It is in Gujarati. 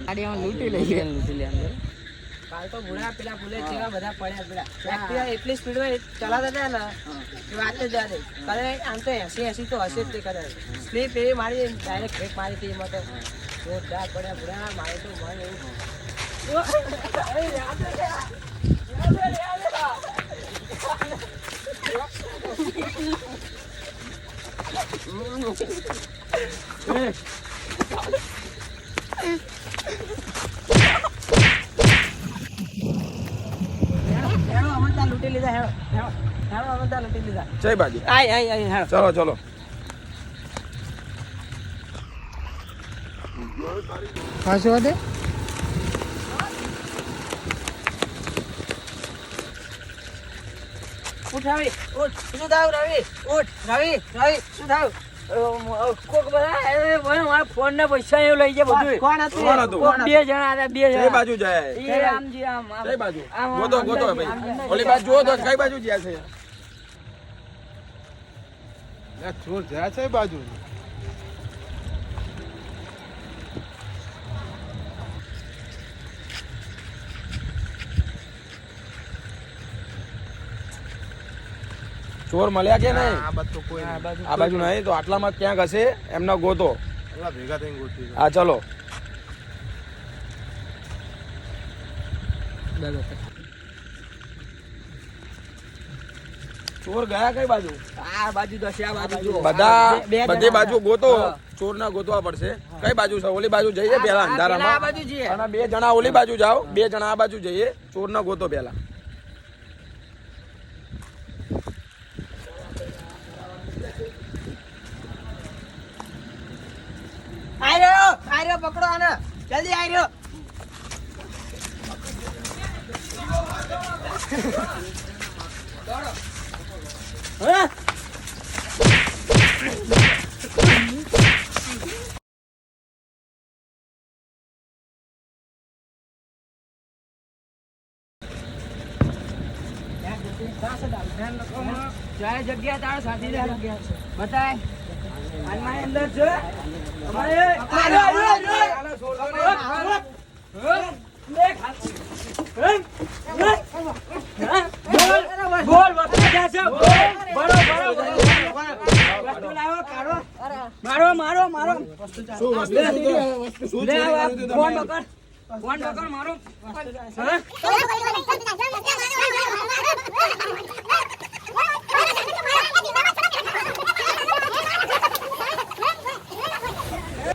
ગાડીમાં લૂંટી લઈએ કાલ તો બુડા પેલા બુલેટ જેવા બધા પડ્યા પેલા એક્ટિવા એટલી સ્પીડમાં ચલાવતા હતા ને કે વાત જ જાડે કરે આમ તો 80 તો હશે જ તે કરે સ્લીપ એવી મારી ડાયરેક્ટ બ્રેક મારી હતી એમાં તો જોરદાર પડ્યા બુડા મારે તો મન જય બાજુ ચલો ચલો પાછો દે ઉઠ રવિ ઉઠ શું થાવ રવિ ઉઠ રવિ રવિ શું થાવ કોક બધા મારા ફોન ના પૈસા એવું લઈ જાય બધું કોણ હતું બે જણા હતા બે જણા કઈ બાજુ જાય એ આમજી આમ કઈ બાજુ ગોતો ગોતો ભાઈ ઓલી બાજુ જો તો કઈ બાજુ ગયા છે ચોર જાય છે બાજુ ચોર મળ્યા કે નહીં આ બાજુ કોઈ આ બાજુ નહીં તો આટલામાં ક્યાંક હશે એમનો ગોતો ભેગા થઈને ગોતી હા ચલો ચોર ગયા કઈ બાજુ આ બાજુ તો છે આ બાજુ જો બધા બધી બાજુ ગોતો ચોર ના ગોતવા પડશે કઈ બાજુ છે ઓલી બાજુ જઈએ પેલા અંધારામાં આ બાજુ જઈએ અને બે જણા ઓલી બાજુ જાઓ બે જણા આ બાજુ જઈએ ચોર ના ગોતો પેલા આર્યો પકડો આને જલ્દી આર્યો હા જગ્યા તારો સાથી જગ્યા છે બતાય આની અંદર છે અમારે બોલ વખત છે બરો મારો મારો મારો શું વસ્તુ લે ફોન પકડ મારો